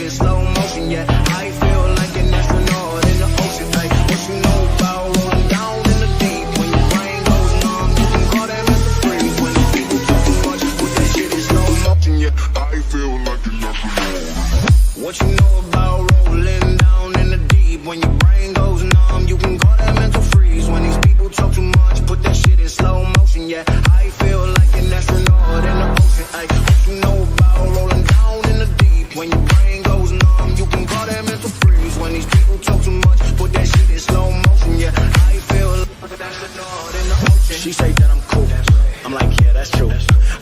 in slow motion, yeah. I feel like an astronaut in the ocean, like what you know about rolling down in the deep. When your brain goes numb, you can call that Mr. Freeze. When the people talk too much, put that shit in slow motion, yeah. I feel like an astronaut. What you know about rolling down in the deep? When your brain goes numb, you can call that mental freeze. When these people talk too much, put that shit in slow motion, yeah. I feel like an astronaut in the ocean, ay. What you know about rolling down in the deep? When your brain goes numb, you can call that mental freeze. When these people talk too much, put that shit in slow motion, yeah. I feel like an astronaut in the ocean. She say that I'm cool, I'm like, yeah, that's true.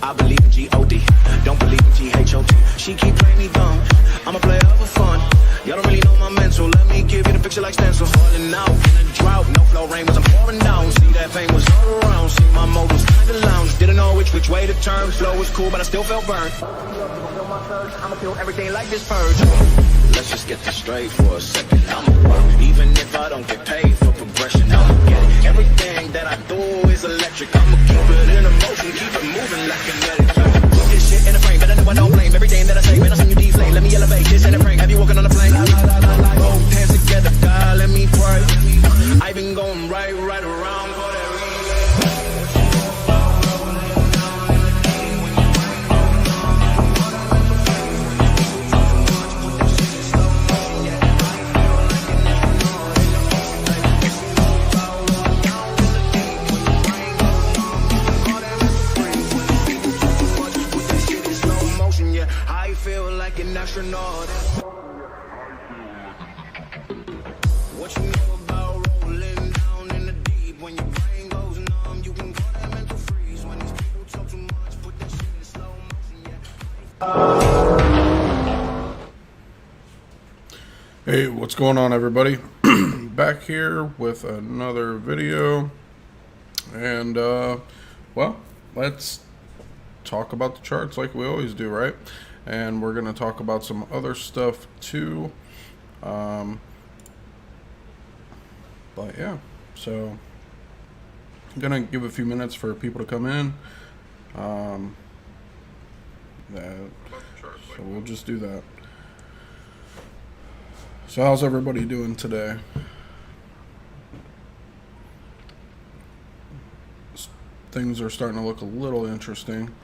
I believe in G-O-D, don't believe in G-H-O-T. She keep playing me dumb, I'm a player for fun. Y'all don't really know my mental, let me give you the picture like stencil. Falling out in a drought, no flow rain was I'm pouring down. See that pain was all around, see my mode was kinda lounge. Didn't know which way to turn, flow was cool but I still felt burned. I'ma feel everything like this purge. Let's just get this straight for a second. I'ma rock, even if I don't get paid for progression. I'ma get it. Everything that I do is electric. I'ma keep it in motion, keep it moving like kinetic. Put this shit in a frame, but I know I don't blame everything that I say. Man, I'll send you deflate, let me elevate. This ain't a prank, have you walking on a plane? Both hands together, God, let me pray. I've been going right around for that astronaut. What you know about rolling down in the deep? When your brain goes numb, you can call that mental freeze. When these people talk too much, put that shit in slow motion, yeah. Hey, what's going on, everybody? Back here with another video, and well, let's talk about the charts like we always do, right? And we're going to talk about some other stuff too. But yeah, so I'm going to give a few minutes for people to come in. So we'll just do that. So how's everybody doing today? Things are starting to look a little interesting.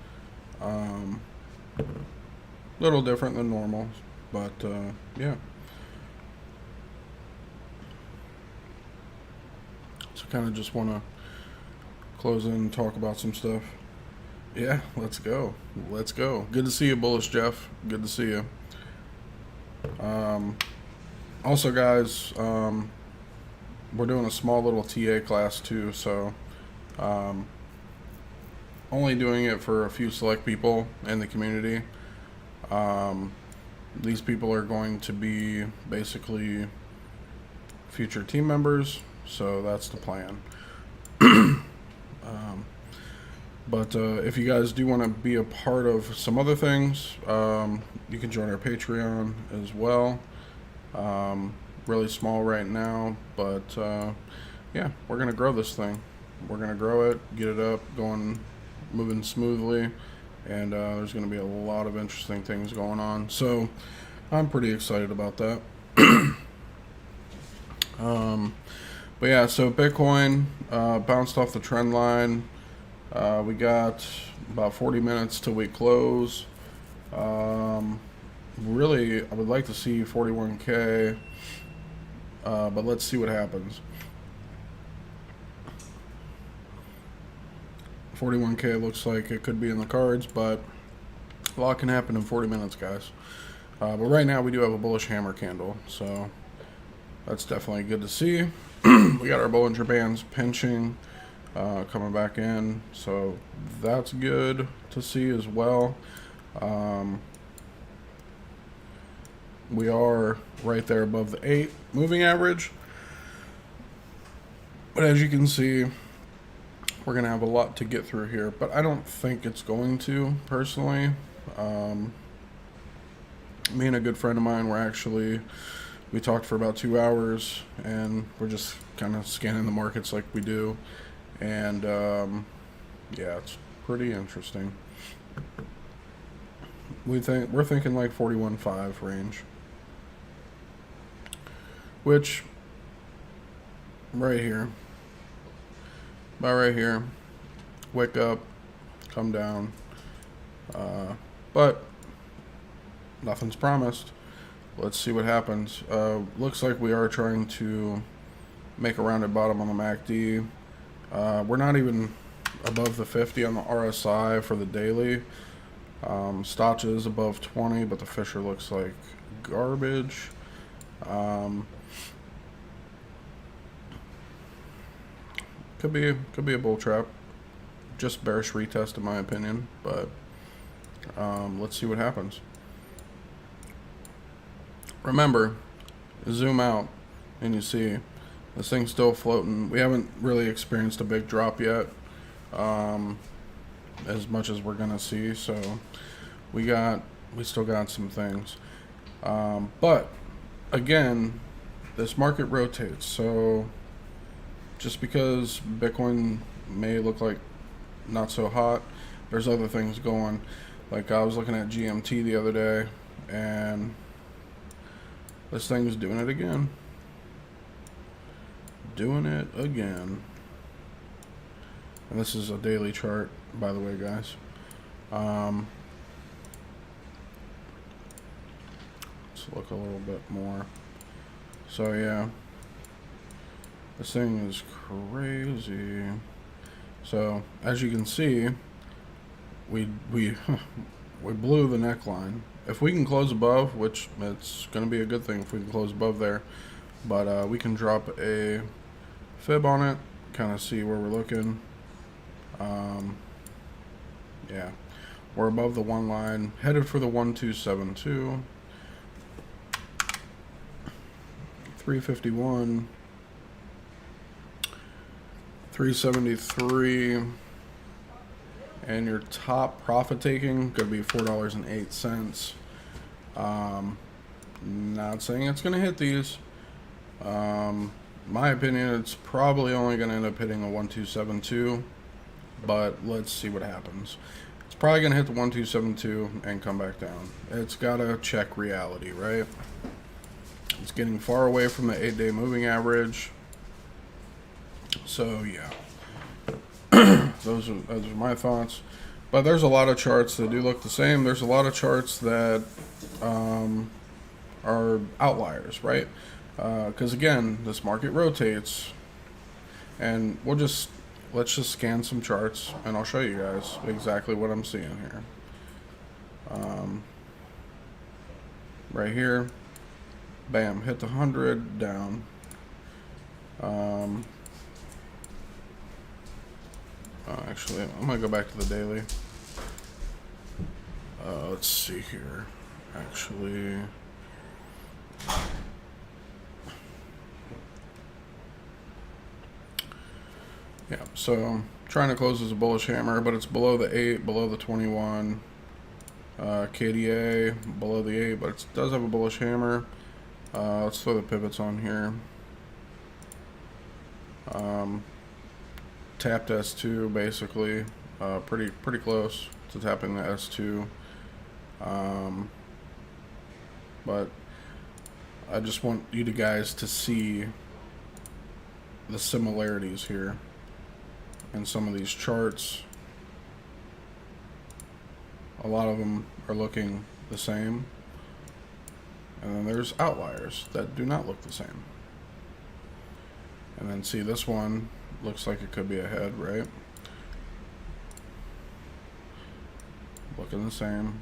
Little different than normal, but yeah. So kind of just want to close in and talk about some stuff. Yeah, let's go. Let's go. Good to see you, Bullish Jeff. Good to see you. Also, guys, we're doing a small little TA class too, so only doing it for a few select people in the community. These people are going to be basically future team members, so that's the plan. But if you guys do want to be a part of some other things, you can join our Patreon as well. Really small right now, but yeah, we're gonna grow this thing. We're gonna grow it, get it up, moving smoothly. And there's going to be a lot of interesting things going on. So I'm pretty excited about that. But yeah, so Bitcoin bounced off the trend line. We got about 40 minutes till we close. Really, I would like to see 41K, but let's see what happens. 41K looks like it could be in the cards, but a lot can happen in 40 minutes, guys. But right now we do have a bullish hammer candle, so that's definitely good to see. We got our Bollinger Bands pinching, coming back in, so that's good to see as well. We are right there above the 8 moving average, but as you can see, we're going to have a lot to get through here, but I don't think it's going to, personally. Me and a good friend of mine we talked for about 2 hours, and we're just kind of scanning the markets like we do, and yeah, it's pretty interesting. We're thinking like 41.5 range, which right here, about right here, wick up, come down, but nothing's promised. Let's see what happens. Looks like we are trying to make a rounded bottom on the MACD. We're not even above the 50 on the RSI for the daily. Stotch is above 20, but the Fisher looks like garbage. Could be a bull trap. Just bearish retest in my opinion, but let's see what happens. Remember, zoom out and you see this thing's still floating. We haven't really experienced a big drop yet, as much as we're gonna see. So we still got some things, but again, this market rotates. So just because Bitcoin may look like not so hot, there's other things going. Like I was looking at GMT the other day, and this thing is doing it again. Doing it again. And this is a daily chart, by the way, guys. Let's look a little bit more. So yeah, this thing is crazy. So as you can see, we blew the neckline. If we can close above, which it's going to be a good thing if we can close above there, but we can drop a fib on it, kind of see where we're looking. Yeah, we're above the one line, headed for the 1272, 351, 373. And your top profit taking could be $4.08. Not saying it's going to hit these. My opinion, it's probably only going to end up hitting a 1272. But let's see what happens. It's probably going to hit the 1272 and come back down. It's got to check reality, right? It's getting far away from the 8-day moving average. So, yeah. Those are my thoughts, but there's a lot of charts that do look the same. There's a lot of charts that are outliers, right? Because again, this market rotates, and let's just scan some charts, and I'll show you guys exactly what I'm seeing here. Right here, bam, hit the 100 down. Actually, I'm gonna go back to the daily. Let's see here. Actually, yeah. So trying to close as a bullish hammer, but it's below the 8, below the 21. KDA below the 8, but it does have a bullish hammer. Let's throw the pivots on here. Tapped S2 basically, pretty close to tapping the S2, but I just want you guys to see the similarities here in some of these charts. A lot of them are looking the same, and then there's outliers that do not look the same. And then see, this one looks like it could be a head, right? Looking the same.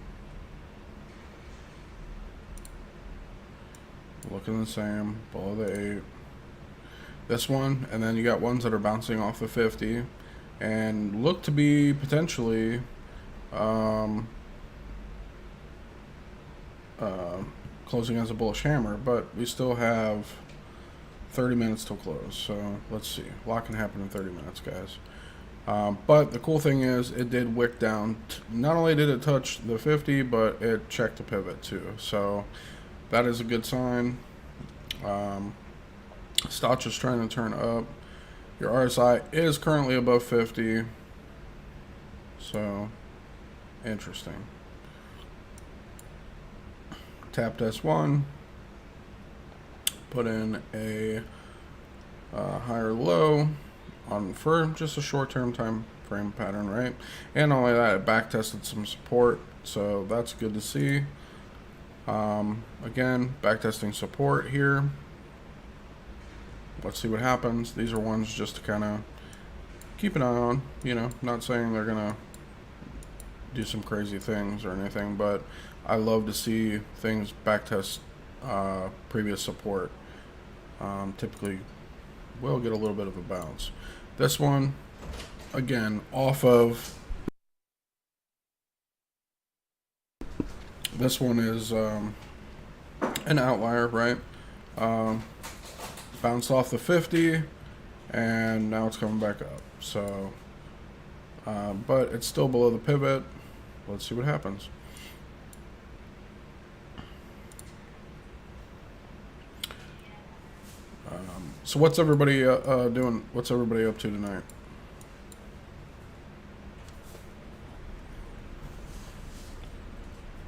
Looking the same, below the 8. This one, and then you got ones that are bouncing off the 50 and look to be potentially closing as a bullish hammer, but we still have 30 minutes till close, so let's see. A lot can happen in 30 minutes, guys. But the cool thing is it did wick down. Not only did it touch the 50, but it checked the pivot too, so that is a good sign. Stotch is trying to turn up. Your RSI is currently above 50, so interesting. Tapped S1, put in a higher low for just a short-term time frame pattern, right? And not only that, it back tested some support, so that's good to see. Again, back testing support here. Let's see what happens. These are ones just to kind of keep an eye on, you know, not saying they're gonna do some crazy things or anything, but I love to see things backtest previous support. Typically will get a little bit of a bounce. This one, again, off of this one is an outlier, right? Bounced off the 50 and now it's coming back up, so but it's still below the pivot. Let's see what happens. So what's everybody doing? What's everybody up to tonight?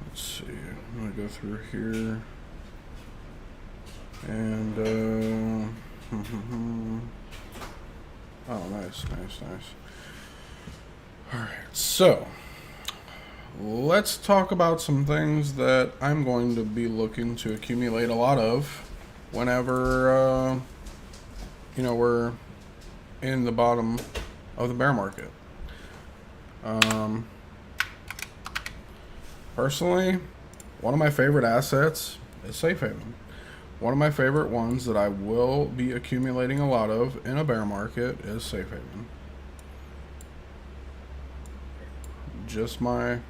Let's see. I'm gonna go through here and oh, nice. All right, so let's talk about some things that I'm going to be looking to accumulate a lot of whenever you know, we're in the bottom of the bear market. Personally, one of my favorite assets is Safe Haven. One of my favorite ones that I will be accumulating a lot of in a bear market is Safe Haven. Just my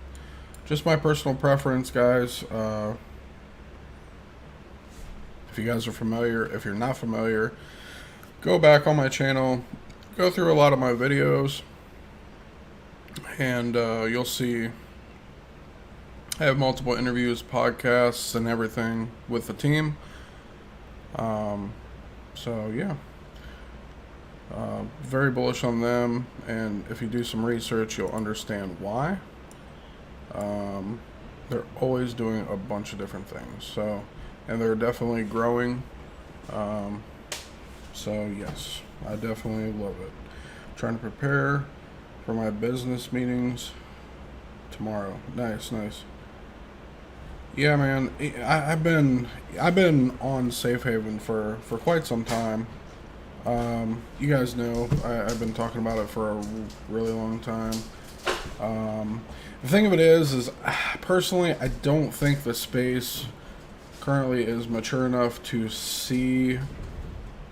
personal preference, guys. If you guys are familiar, if you're not familiar, go back on my channel, go through a lot of my videos, and you'll see I have multiple interviews, podcasts, and everything with the team. So yeah, very bullish on them, and if you do some research, you'll understand why. They're always doing a bunch of different things, so, and they're definitely growing. So yes, I definitely love it. Trying to prepare for my business meetings tomorrow. Nice. Yeah, man. I've been on Safe Haven for quite some time. You guys know I've been talking about it for a really long time. The thing of it is personally, I don't think the space currently is mature enough to see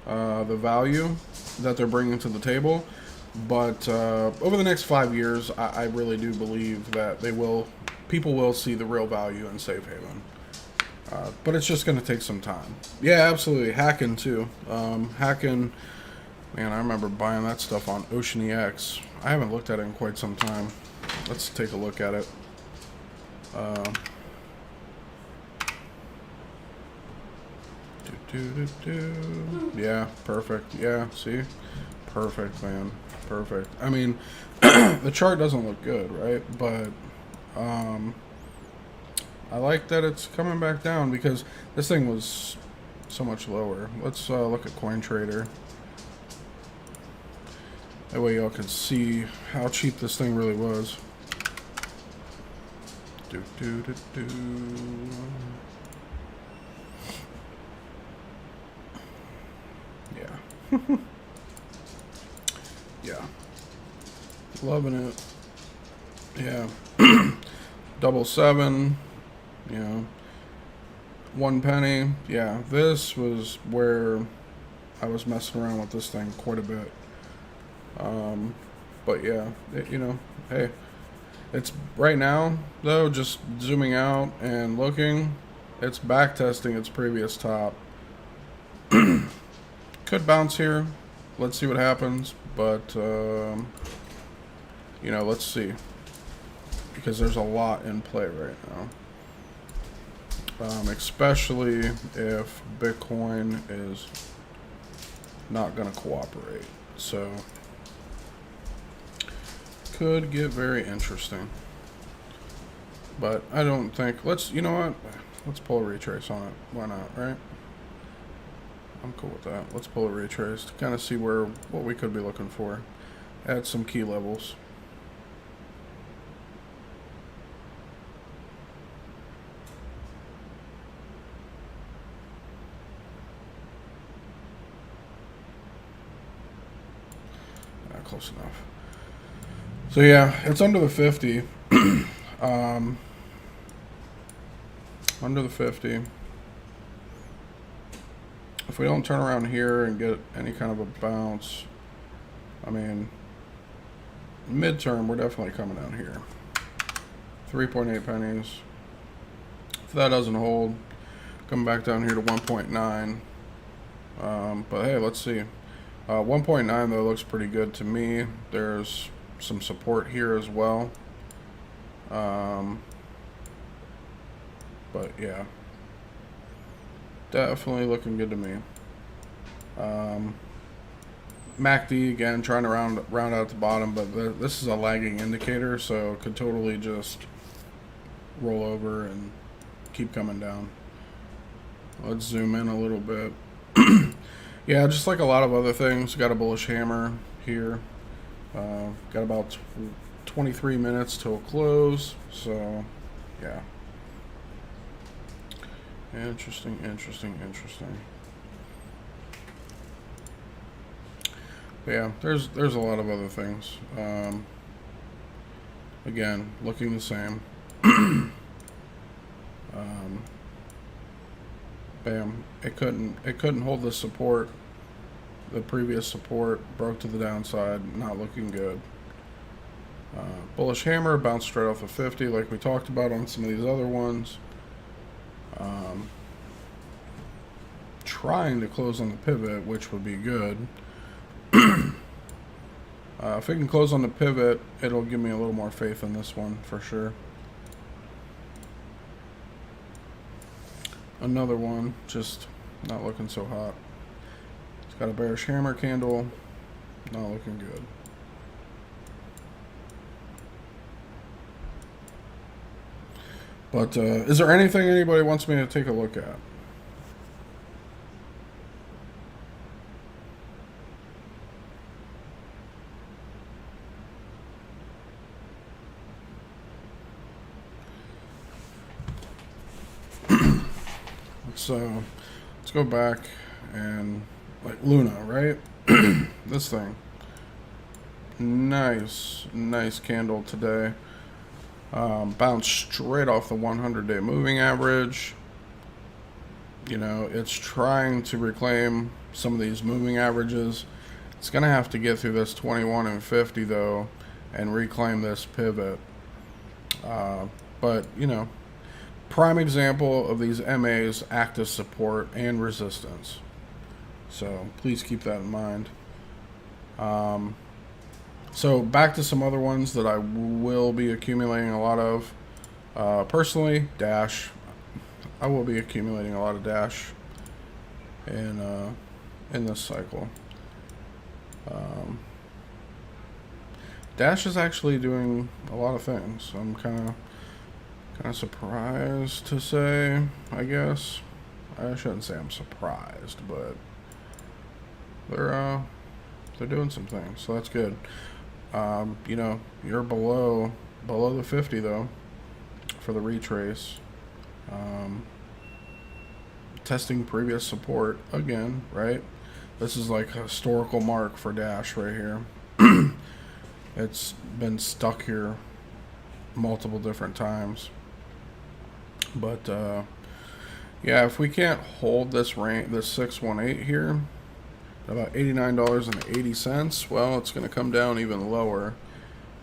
the value that they're bringing to the table, but over the next 5 years, I really do believe that people will see the real value in Safe Haven. But it's just going to take some time. Yeah, absolutely. Hacking too. Hacking, man, I remember buying that stuff on OceanEX. I haven't looked at it in quite some time. Let's take a look at it. Yeah, perfect. Yeah, see? Perfect, man. Perfect. I mean, the chart doesn't look good, right? But I like that it's coming back down because this thing was so much lower. Let's look at CoinTrader. That way y'all can see how cheap this thing really was. Yeah. Yeah. Loving it. Yeah. 777. You know. 1 penny. Yeah. This was where I was messing around with this thing quite a bit. But yeah, you know, hey, it's right now though, just zooming out and looking, it's back testing its previous top. Could bounce here. Let's see what happens. But, you know, let's see. Because there's a lot in play right now. Especially if Bitcoin is not going to cooperate. So, could get very interesting. But I don't think, you know what? Let's pull a retrace on it. Why not, right? I'm cool with that. Let's pull a retrace to kind of see what we could be looking for. Add some key levels. Close enough. So yeah, it's under the 50. Under the 50. If we don't turn around here and get any kind of a bounce, I mean, midterm, we're definitely coming down here. 3.8 pennies. If that doesn't hold, come back down here to 1.9. But hey, let's see. 1.9 though looks pretty good to me. There's some support here as well. But yeah, definitely looking good to me. MACD again, trying to round out the bottom, but this is a lagging indicator, so it could totally just roll over and keep coming down. Let's zoom in a little bit. Yeah, just like a lot of other things, got a bullish hammer here. Got about 23 minutes till close, so yeah. Interesting. But yeah, there's a lot of other things. Again, looking the same. Bam! It couldn't hold the support. The previous support broke to the downside. Not looking good. Bullish hammer bounced straight off of 50, like we talked about on some of these other ones. Trying to close on the pivot, which would be good. If it can close on the pivot, it'll give me a little more faith in this one for sure. Another one, just not looking so hot. It's got a bearish hammer candle, not looking good. But is there anything anybody wants me to take a look at? Let's go back and like Luna, right? This thing, nice candle today. Bounced straight off the 100-day moving average. You know, it's trying to reclaim some of these moving averages. It's gonna have to get through this 21 and 50 though, and reclaim this pivot. But you know, prime example of these MAs act as support and resistance. So please keep that in mind. So back to some other ones that I will be accumulating a lot of. Personally, Dash. I will be accumulating a lot of Dash in this cycle. Dash is actually doing a lot of things. I'm kind of surprised to say, I guess. I shouldn't say I'm surprised, but they're doing some things, so that's good. You know, you're below the 50 though for the retrace. Testing previous support again, right? This is like a historical mark for Dash right here. It's been stuck here multiple different times. But yeah, if we can't hold this range, this 618 here, about $89.80, well, it's going to come down even lower.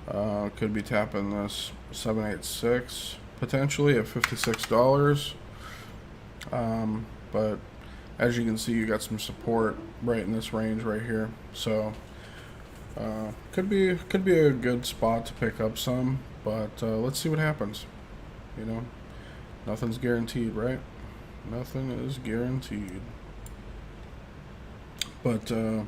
Could be tapping this 786 potentially at $56. But as you can see, you got some support right in this range right here. So could be a good spot to pick up some, but let's see what happens. You know, nothing's guaranteed, right? Nothing is guaranteed. But let's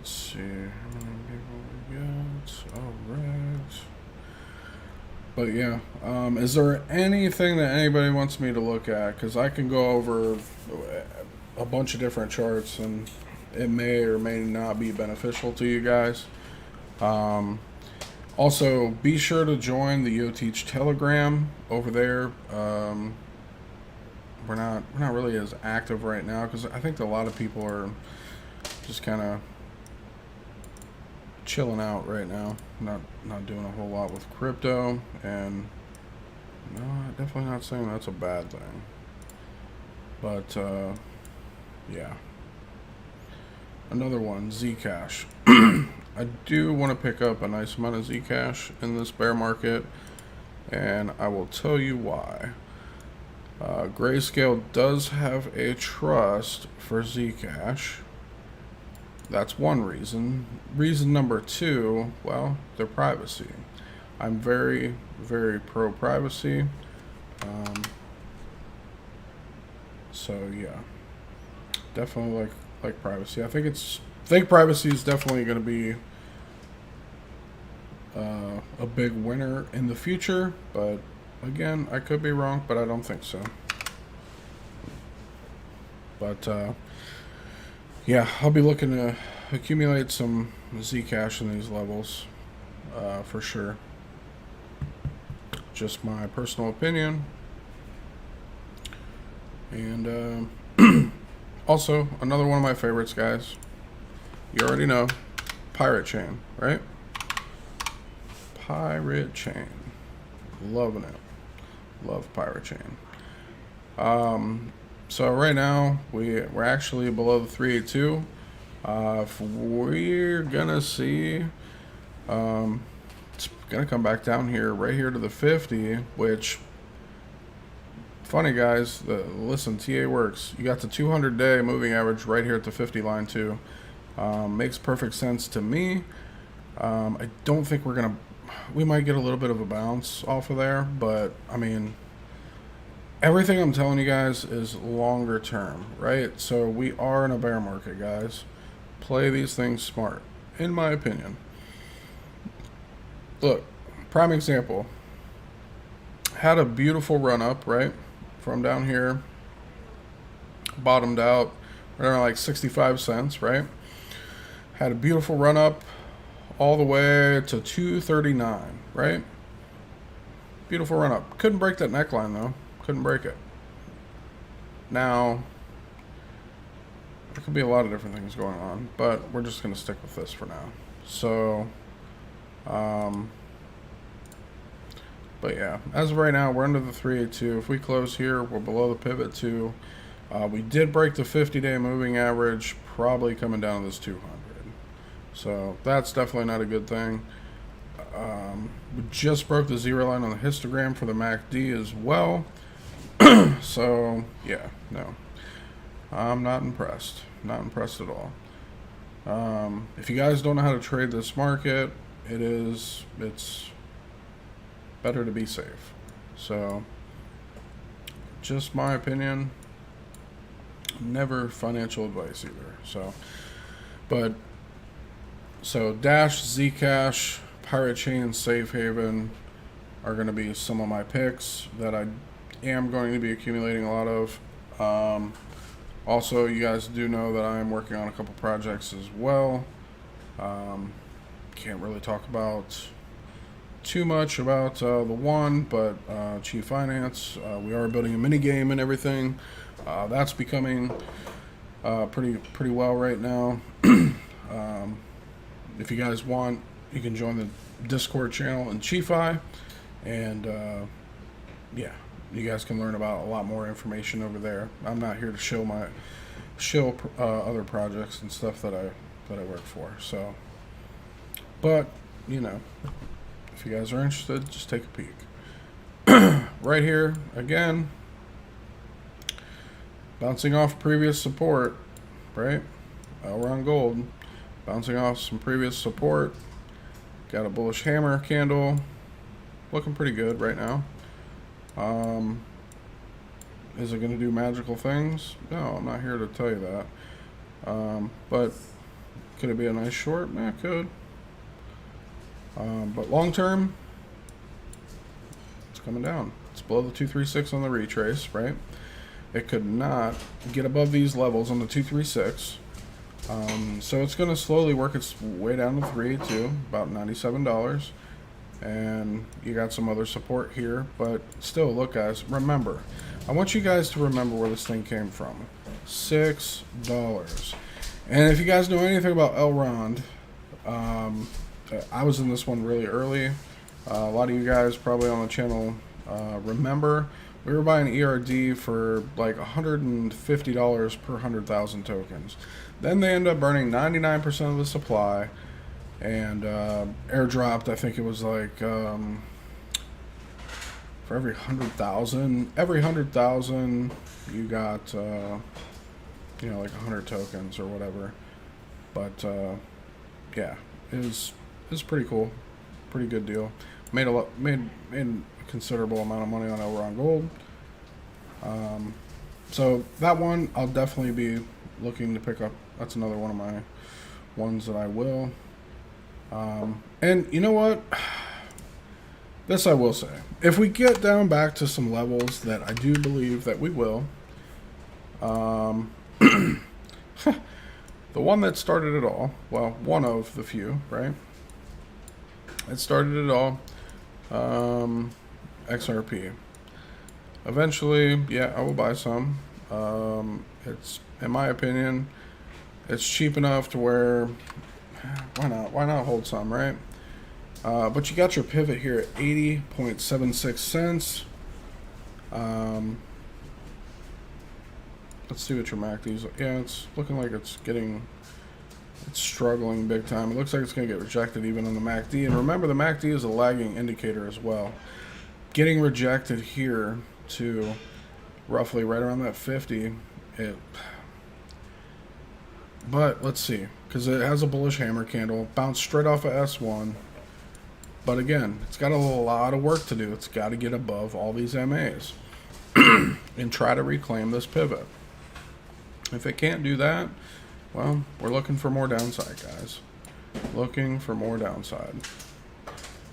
see how many people we got. All right. But yeah, is there anything that anybody wants me to look at? Because I can go over a bunch of different charts, and it may or may not be beneficial to you guys. Also, be sure to join the YoTeach Telegram over there. We're not really as active right now because I think a lot of people are just kind of chilling out right now, not doing a whole lot with crypto. And no, I'm definitely not saying that's a bad thing, but yeah. Another one, Zcash. I do want to pick up a nice amount of Zcash in this bear market, and I will tell you why. Grayscale does have a trust for Zcash. That's one reason. Reason number two, well, their privacy. I'm very, very pro privacy. So yeah, definitely like privacy. I think privacy is definitely going to be a big winner in the future, but again, I could be wrong, but I don't think so. But yeah, I'll be looking to accumulate some Zcash in these levels for sure. Just my personal opinion. And also, another one of my favorites, guys. You already know, Pirate Chain, right? Pirate Chain. Loving it. Love Pirate Chain. So right now, we're actually below the 382. We're gonna see, it's gonna come back down here, right here to the 50, which, funny guys, listen, TA works. You got the 200-day moving average right here at the 50 line too. Makes perfect sense to me. I don't think we might get a little bit of a bounce off of there, but I mean, everything I'm telling you guys is longer term, right? So we are in a bear market, guys. Play these things smart, in my opinion. Look, prime example. Had a beautiful run up, right? From down here, bottomed out right around like 65 cents, right? Had a beautiful run up all the way to 239, right? Beautiful run up. Couldn't break that neckline though. Couldn't break it. Now, there could be a lot of different things going on, but we're just going to stick with this for now. So, but yeah, as of right now, we're under the 382. If we close here, we're below the pivot too. We did break the 50-day moving average, probably coming down to this 200. So that's definitely not a good thing. We just broke the zero line on the histogram for the MACD as well. So yeah, no, I'm not impressed. Not impressed at all. If you guys don't know how to trade this market, it's better to be safe. So, just my opinion. Never financial advice either. So Dash, Zcash, Pirate Chain, Safe Haven are going to be some of my picks that I am going to be accumulating a lot of. Also, you guys do know that I'm working on a couple projects as well. Can't really talk about too much about the one, but Chief Finance, we are building a mini game and everything. That's becoming pretty well right now. If you guys want, you can join the Discord channel in Chief-Fi, and yeah, you guys can learn about a lot more information over there. I'm not here to show other projects and stuff that I work for. So, but you know, if you guys are interested, just take a peek. Right here again, bouncing off previous support, right? We're on gold, bouncing off some previous support. Got a bullish hammer candle, looking pretty good right now. Is it going to do magical things? No, I'm not here to tell you that. But could it be a nice short? Yeah, it could. But long term, it's coming down. It's below the 236 on the retrace, right? it could not get above these levels on the 236. So it's going to slowly work its way down to 3 too, about $97. And you got some other support here, but still, look guys, remember, I want you guys to remember where this thing came from. $6. And if you guys know anything about Elrond, I was in this one really early. A lot of you guys probably on the channel remember we were buying ERD for like $150 per 100,000 tokens. Then they end up burning 99% of the supply, and airdropped, I think it was like for every 100,000 you got you know, like 100 tokens or whatever. But yeah, it was pretty cool, pretty good deal. Made a considerable amount of money on Elrond Gold. So that one I'll definitely be looking to pick up. That's another one of my ones that I will. And you know what? This I will say. If we get down back to some levels that I do believe that we will, the one that started it all, well, one of the few, right? It started it all, XRP. Eventually, yeah, I will buy some. It's, in my opinion, it's cheap enough to where, why not hold some, right? But you got your pivot here at 80.76 cents. Let's see what your MACD is. Yeah, it's looking like it's struggling big time. It looks like it's going to get rejected even on the MACD. And remember, the MACD is a lagging indicator as well. Getting rejected here to roughly right around that 50. But let's see, because it has a bullish hammer candle, bounced straight off of S1. But again, it's got a lot of work to do. It's got to get above all these MAs and try to reclaim this pivot. If it can't do that, well, we're looking for more downside, guys. Looking for more downside.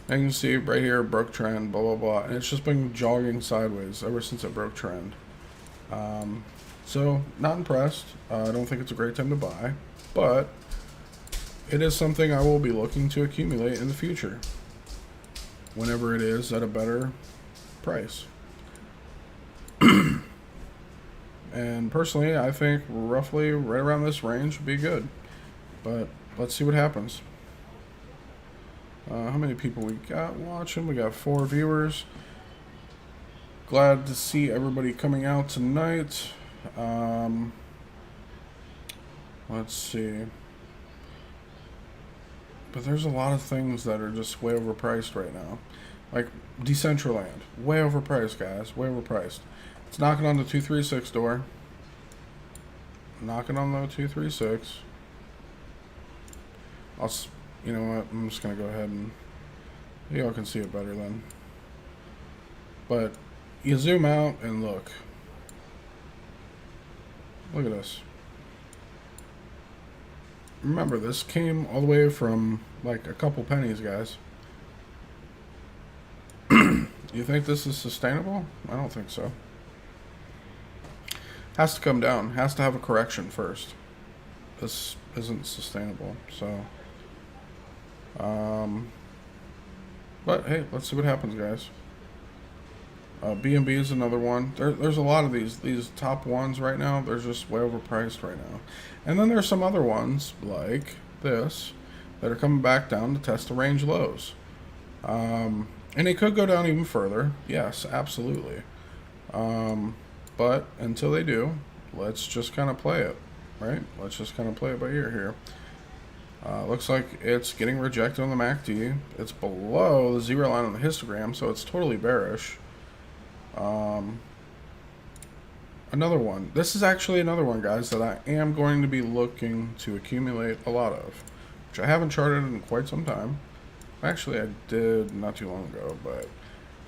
And you can see right here, broke trend, blah, blah, blah. And it's just been jogging sideways ever since it broke trend. So, not impressed. I don't think it's a great time to buy. But it is something I will be looking to accumulate in the future, whenever it is at a better price. And personally, I think roughly right around this range would be good. But let's see what happens. How many people we got watching? We got 4 viewers. Glad to see everybody coming out tonight. Let's see. But there's a lot of things that are just way overpriced right now. Like Decentraland. Way overpriced, guys. Way overpriced. It's knocking on the 236 door. Knocking on the 236. You know what? I'm just going to go ahead and... y'all can see it better then. But you zoom out and look. Look at this. Remember, this came all the way from like a couple pennies, guys. You think this is sustainable? I don't think so. Has to come down. Has to have a correction first. This isn't sustainable. So, but hey, let's see what happens, guys. BNB is another one. There's a lot of these top ones right now. They're just way overpriced right now. And then there's some other ones like this that are coming back down to test the range lows. And it could go down even further. Yes, absolutely. But until they do, let's just kind of play it, right? Let's just kind of play it by ear here. Looks like it's getting rejected on the MACD. It's below the 0 line on the histogram, so it's totally bearish. Another one. This is actually another one, guys, that I am going to be looking to accumulate a lot of, which I haven't charted in quite some time. Actually, I did not too long ago, but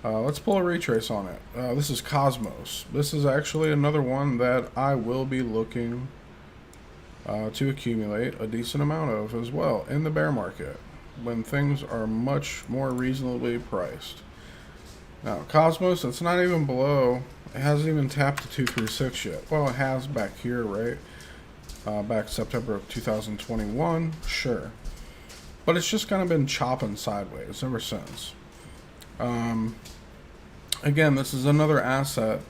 let's pull a retrace on it. This is Cosmos. This is actually another one that I will be looking to accumulate a decent amount of as well in the bear market when things are much more reasonably priced. Now, Cosmos, it's not even below. It hasn't even tapped the 236 yet. Well, it has back here, right? Back September of 2021, sure. But it's just kind of been chopping sideways ever since. Again, this is another asset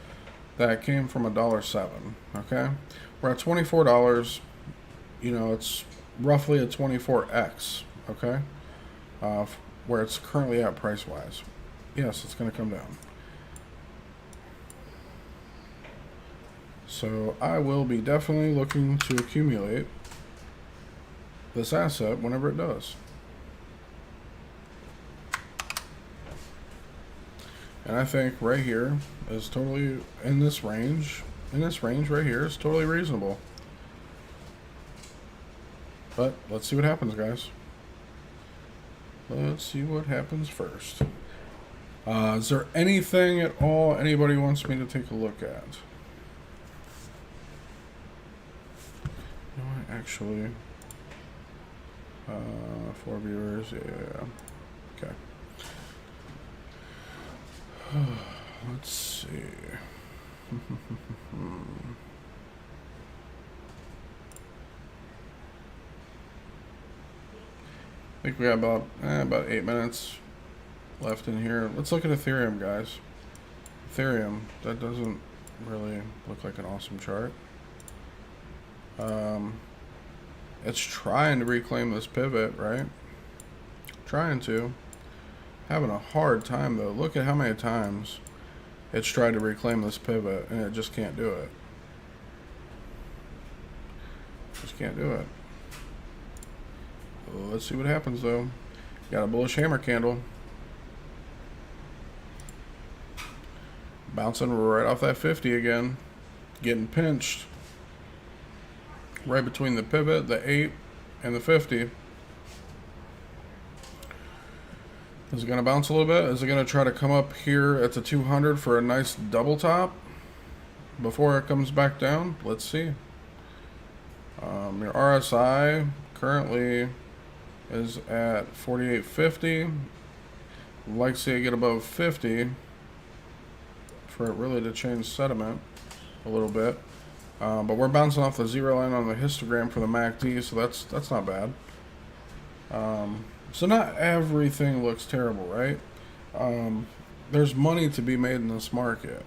that came from $1.07, okay? We're at $24. You know, it's roughly a 24x, okay? Where it's currently at price-wise. Yes, it's going to come down. So I will be definitely looking to accumulate this asset whenever it does. And I think right here is totally in this range. In this range right here is totally reasonable. But let's see what happens, guys. Let's see what happens first. Is there anything at all anybody wants me to take a look at? You know what, actually, 4 viewers, yeah. Okay. Let's see. I think we got about 8 minutes left in here. Let's look at Ethereum, guys. Ethereum, that doesn't really look like an awesome chart. It's trying to reclaim this pivot, right? Trying to. Having a hard time, though. Look at how many times it's tried to reclaim this pivot, and it just can't do it. Just can't do it. Well, let's see what happens, though. Got a bullish hammer candle. Bouncing right off that 50 again. Getting pinched. Right between the pivot, the 8, and the 50. Is it going to bounce a little bit? Is it going to try to come up here at the 200 for a nice double top before it comes back down? Let's see. Your RSI currently is at 48.50. Like to see it get above 50 for it really to change sentiment a little bit. But we're bouncing off the 0 line on the histogram for the MACD, so that's not bad. So not everything looks terrible, right? There's money to be made in this market.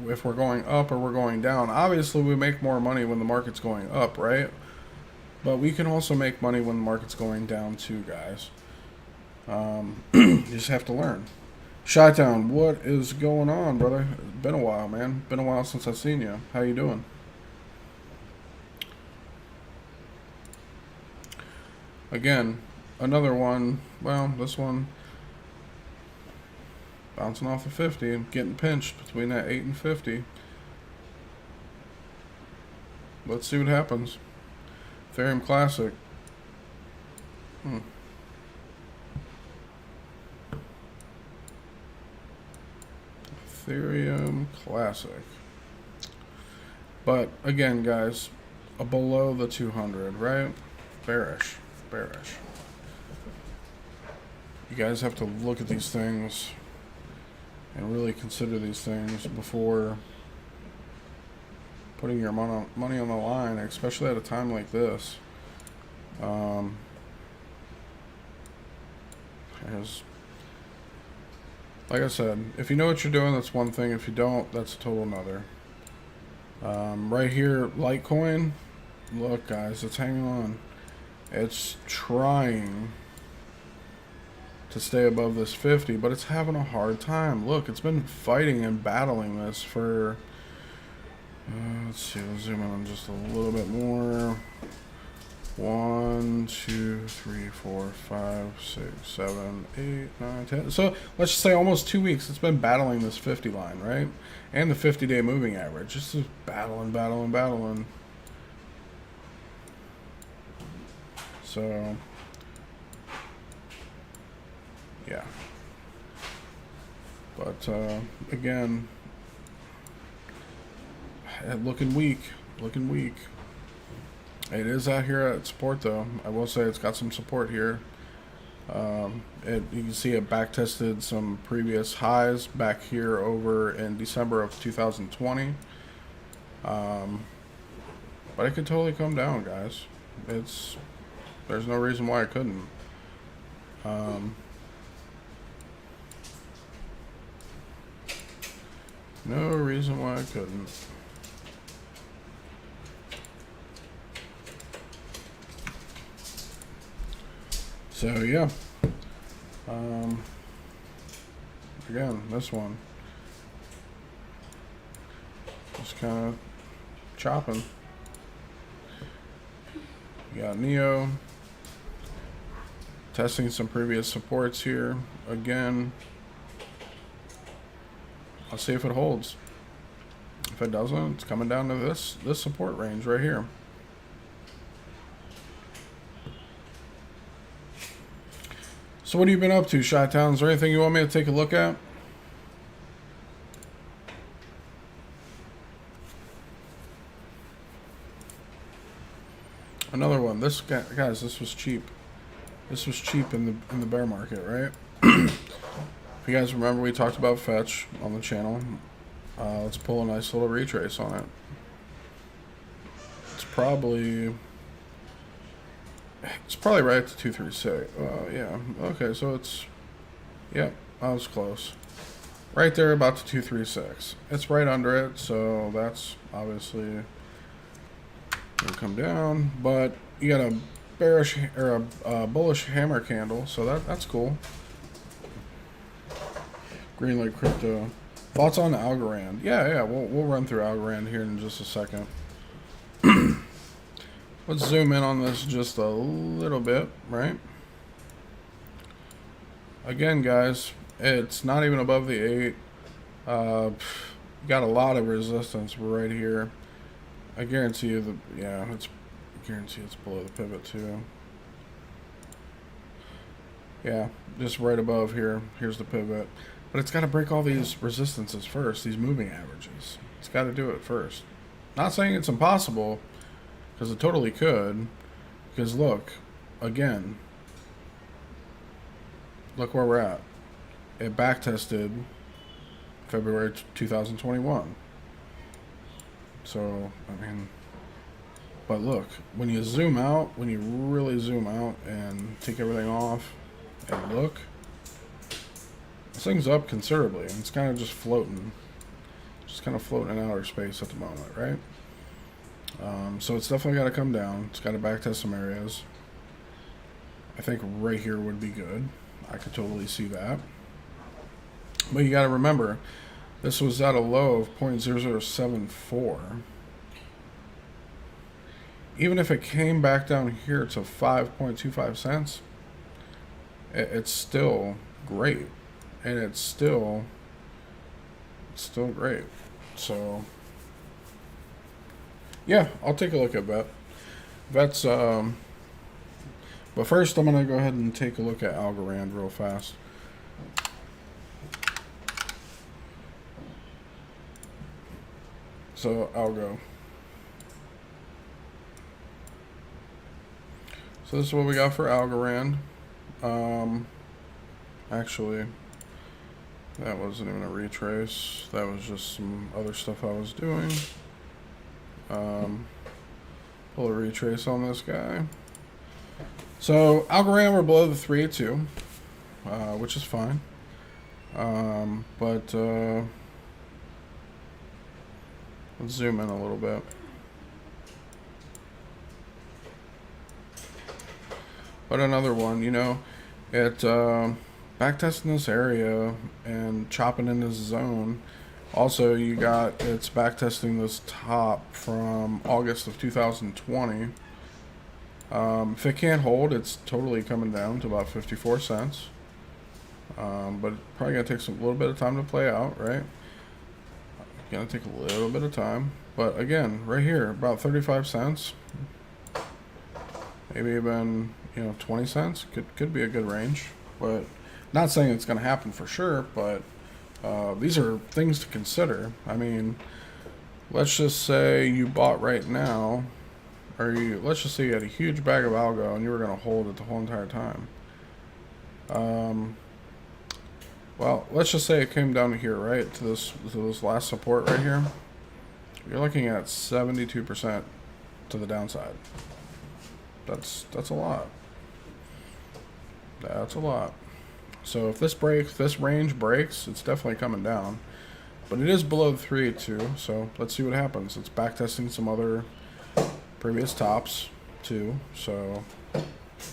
If we're going up or we're going down, obviously we make more money when the market's going up, right? But we can also make money when the market's going down too, guys. You just have to learn. Chi-Town, what is going on, brother? It's been a while, man. Been a while since I've seen you. How you doing? Again, another one. Well, this one bouncing off the 50 and getting pinched between that 8 and 50. Let's see what happens. Ethereum Classic. Ethereum Classic. But again, guys, below the 200, right? Bearish. Bearish. You guys have to look at these things and really consider these things before putting your money on the line, especially at a time like this. Like I said, if you know what you're doing, that's one thing. If you don't, that's a total another. Right here, Litecoin. Look, guys, it's hanging on. It's trying to stay above this 50, but it's having a hard time. Look, it's been fighting and battling this for... let's see, let's zoom in just a little bit more. 1, 2, 3, 4, 5, 6, 7, 8, 9, 10. So let's just say almost 2 weeks. It's been battling this 50 line, right? And the 50-day moving average. Just battling. So, yeah. But again, looking weak. It is out here at support, though. I will say it's got some support here. You can see it back tested some previous highs back here over in December of 2020. But it could totally come down, guys. There's no reason why it couldn't. No reason why it couldn't. So yeah. Again, this one. Just kind of chopping. You got Neo testing some previous supports here again. I'll see if it holds. If it doesn't, it's coming down to this support range right here. So what have you been up to, Chi-Town? Is there anything you want me to take a look at? Another one. This guy, guys, this was cheap. This was cheap in the bear market, right? If you guys remember, we talked about Fetch on the channel. Let's pull a nice little retrace on it. It's probably right at the 236. Yeah. Okay, so it's, yep, I was close. Right there, about the 236. It's right under it, so that's obviously gonna come down. But you got a bearish or a bullish hammer candle, so that's cool. Greenlight Crypto. Thoughts on Algorand? Yeah, we'll run through Algorand here in just a second. Let's zoom in on this just a little bit, right? Again, guys, it's not even above the 8. Got a lot of resistance right here. I guarantee you I guarantee it's below the pivot too. Yeah, just right above here. Here's the pivot. But it's got to break all these resistances first, these moving averages. It's got to do it first. Not saying it's impossible, because it totally could. Because look, again, look where we're at. It backtested February 2021. So, I mean, but look, when you zoom out, when you really zoom out and take everything off and look, this thing's up considerably, and it's kind of just floating. Just kind of floating in outer space at the moment, right? So it's definitely got to come down. It's got to backtest some areas. I think right here would be good. I could totally see that. But you got to remember, this was at a low of 0.0074. Even if it came back down here to 5.25 cents, it's still great. And it's still great. So yeah, I'll take a look at Vet. Vet's but first I'm gonna go ahead and take a look at Algorand real fast. So Algo. So this is what we got for Algorand. Actually, that wasn't even a retrace. That was just some other stuff I was doing. Pull a retrace on this guy. So Algorand, we're below the 382, which is fine. But let's zoom in a little bit. But another one, you know, it backtesting this area and chopping in this zone. Also, you got it's backtesting this top from August of 2020. If it can't hold, it's totally coming down to about 54 cents. But it's probably gonna take a little bit of time to play out, right? Gonna take a little bit of time, but again, right here, about 35 cents. Maybe even 20 cents could be a good range, but not saying it's gonna happen for sure. But these are things to consider. I mean, let's just say you bought right now, or let's just say you had a huge bag of algo and you were gonna hold it the whole entire time. Well, let's just say it came down to here, right? To this last support right here. You're looking at 72% to the downside. That's a lot. That's a lot. So if this range breaks, it's definitely coming down. But it is below the 382, so let's see what happens. It's backtesting some other previous tops too. So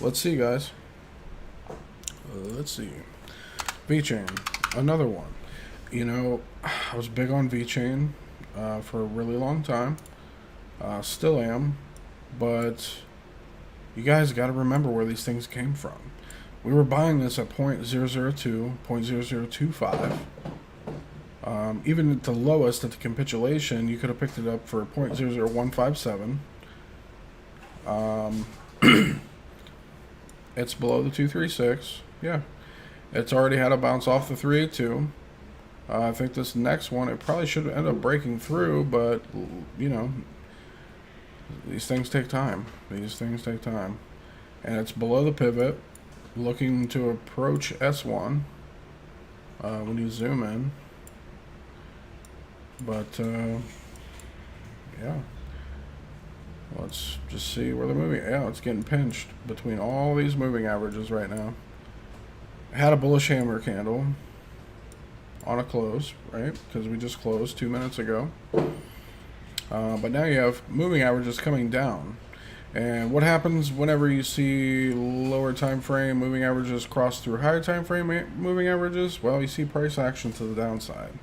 let's see, guys. Let's see. VeChain, another one. You know, I was big on VeChain for a really long time. Still am, but you guys got to remember where these things came from. We were buying this at 0.002, 0.0025. Even at the lowest, at the capitulation, you could have picked it up for 0.00157. It's below the 236. Yeah. It's already had a bounce off the 382. I think this next one, it probably should end up breaking through, but, you know, these things take time. These things take time. And it's below the pivot, looking to approach S1 when you zoom in. But, yeah. Let's just see where they're moving. Yeah, it's getting pinched between all these moving averages right now. Had a bullish hammer candle on a close, right? Because we just closed 2 minutes ago. But now you have moving averages coming down. And what happens whenever you see lower time frame moving averages cross through higher time frame moving averages? Well, you see price action to the downside.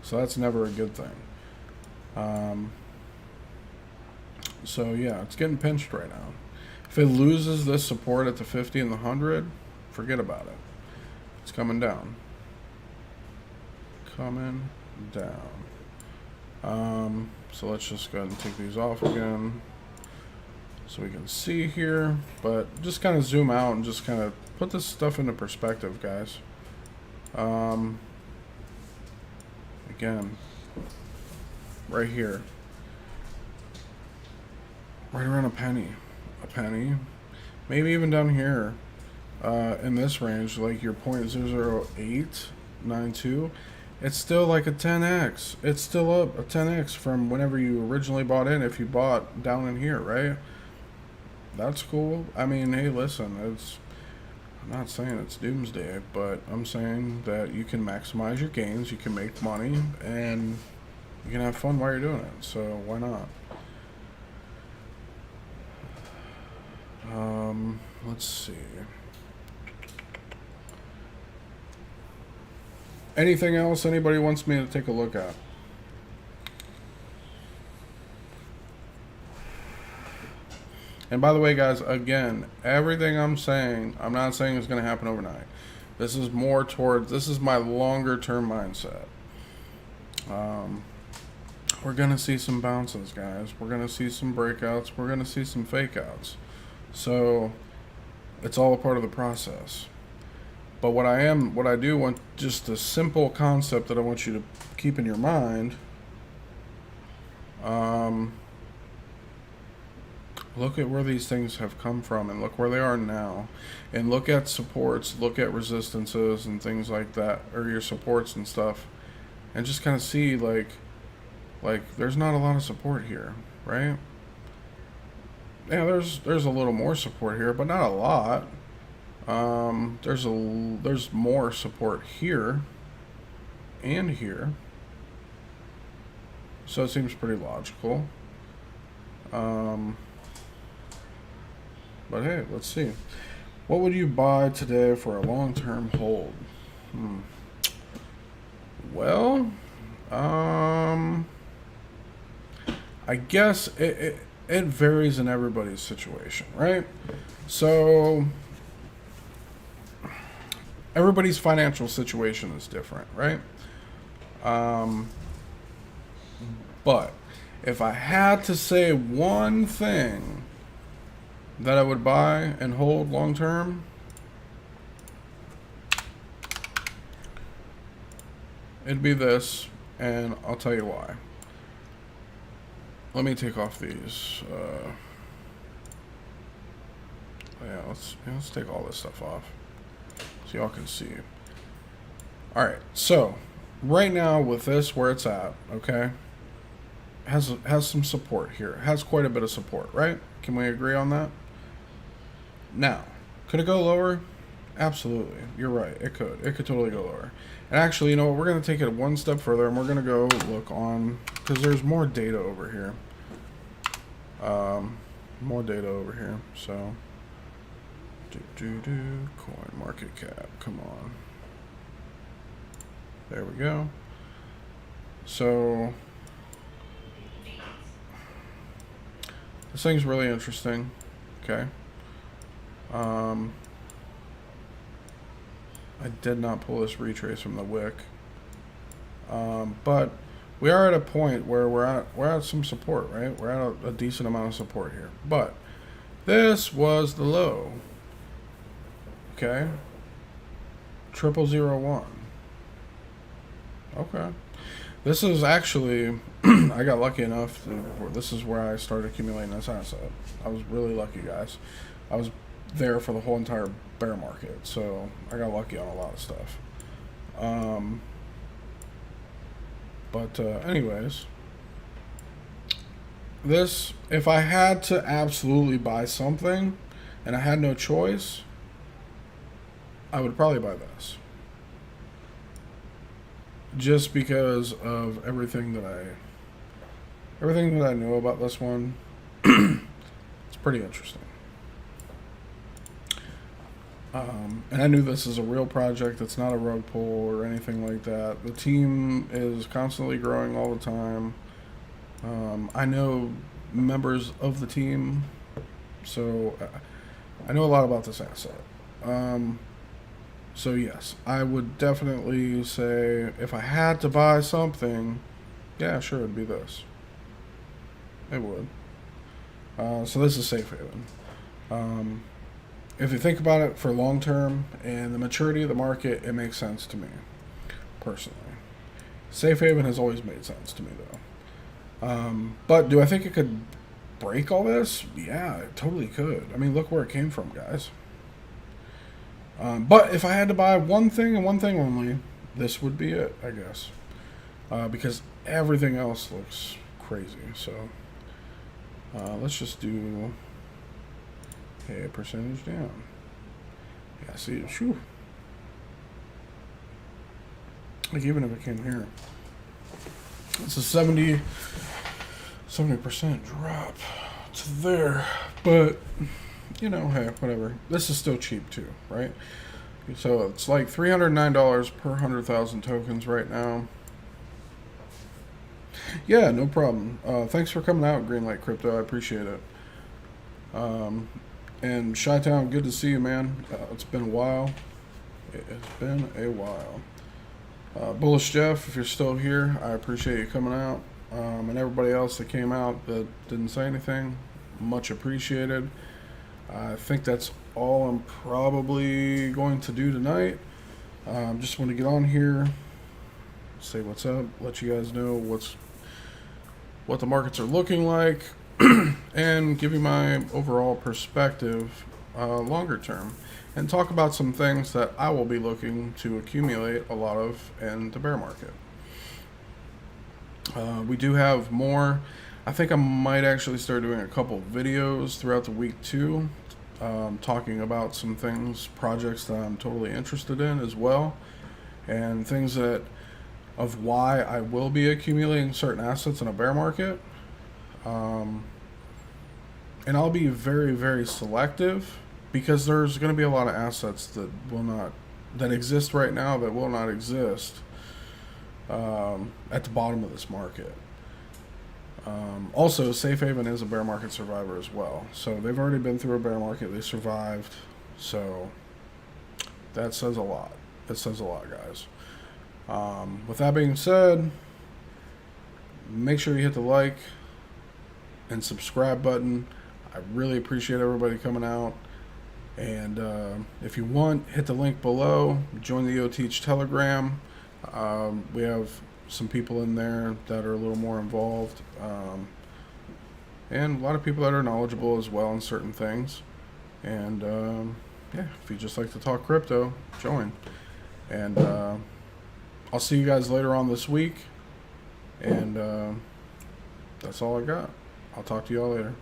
So that's never a good thing. So yeah, it's getting pinched right now. If it loses this support at the 50 and the 100, forget about it. It's coming down. Coming down. So let's just go ahead and take these off again so we can see here. But just kind of zoom out and just kind of put this stuff into perspective, guys. Again, right here. Right around a penny, maybe even down here in this range, like your 0.00892, it's still like a 10x. It's still up a 10x from whenever you originally bought in. If you bought down in here, right? That's cool. I mean, hey, listen, I'm not saying it's doomsday, but I'm saying that you can maximize your gains, you can make money, and you can have fun while you're doing it. So why not? Let's see. Anything else anybody wants me to take a look at? And by the way, guys, again, everything I'm saying, I'm not saying it's going to happen overnight. This is more towards, this is my longer term mindset. We're going to see some bounces, guys. We're going to see some breakouts. We're going to see some fake outs. So it's all a part of the process. But what I do want, just a simple concept that I want you to keep in your mind. Look at where these things have come from and look where they are now. And look at supports, look at resistances and things like that, or your supports and stuff. And just kind of see like there's not a lot of support here, right? Yeah, there's a little more support here, but not a lot. There's more support here and here. So it seems pretty logical. But hey, let's see. What would you buy today for a long-term hold? Well, I guess it varies in everybody's situation, right? So everybody's financial situation is different, right? But if I had to say one thing that I would buy and hold long term, it'd be this, and I'll tell you why. Let me take off these. Yeah, let's take all this stuff off. so y'all can see. All right, so right now with this where it's at, okay, has some support here. It has quite a bit of support, right? Can we agree on that? Now, could it go lower? Absolutely. You're right. It could. It could totally go lower. And actually, you know what? We're going to take it one step further, and we're going to go look on, because there's more data over here. More data over here. So, coin market cap. Come on. There we go. So, this thing's really interesting. Okay. I did not pull this retrace from the wick. But we are at a point where we're at some support, right? We're at a decent amount of support here. But this was the low. Okay. 0001. Okay. This is actually, I got lucky enough this is where I started accumulating this asset. I was really lucky, guys. I was there for the whole entire bear market, so I got lucky on a lot of stuff. Anyways, this, if I had to absolutely buy something and I had no choice, I would probably buy this. Just because of everything that I know about this one. It's pretty interesting. And I knew this is a real project. It's not a rug pull or anything like that. The team is constantly growing all the time. I know members of the team, so I know a lot about this asset. So yes, I would definitely say if I had to buy something, yeah, sure, it'd be this. It would. So this is Safe Haven. If you think about it for long term and the maturity of the market, it makes sense to me, personally. Safe Haven has always made sense to me, though. But do I think it could break all this? Yeah, it totally could. I mean, look where it came from, guys. But if I had to buy one thing and one thing only, this would be it, I guess. Because everything else looks crazy. So let's just do a percentage down. Yeah, see, shoo. Like even if it came here, it's a 70% drop to there. But you know, hey, whatever. This is still cheap too, right? So it's like $309 per 100,000 tokens right now. Yeah, no problem. Thanks for coming out, Greenlight Crypto. I appreciate it. And Chi-Town, good to see you, man. It's been a while. It's been a while. Bullish Jeff, if you're still here, I appreciate you coming out. And everybody else that came out that didn't say anything, much appreciated. I think that's all I'm probably going to do tonight. Just want to get on here, say what's up, let you guys know what the markets are looking like, and give you my overall perspective longer term, and talk about some things that I will be looking to accumulate a lot of in the bear market. We do have more. I think I might actually start doing a couple videos throughout the week too, talking about some things, projects that I'm totally interested in as well, and things that of why I will be accumulating certain assets in a bear market. And I'll be very, very selective, because there's going to be a lot of assets that exist right now that will not exist at the bottom of this market. Also, Safe Haven is a bear market survivor as well. So they've already been through a bear market. They survived. So that says a lot. It says a lot, guys. With that being said, make sure you hit the like and subscribe button. I really appreciate everybody coming out. And if you want, hit the link below. Join the YoTeach Telegram. We have some people in there that are a little more involved, and a lot of people that are knowledgeable as well in certain things. And yeah, if you just like to talk crypto, join. And I'll see you guys later on this week. And that's all I got. I'll talk to y'all later.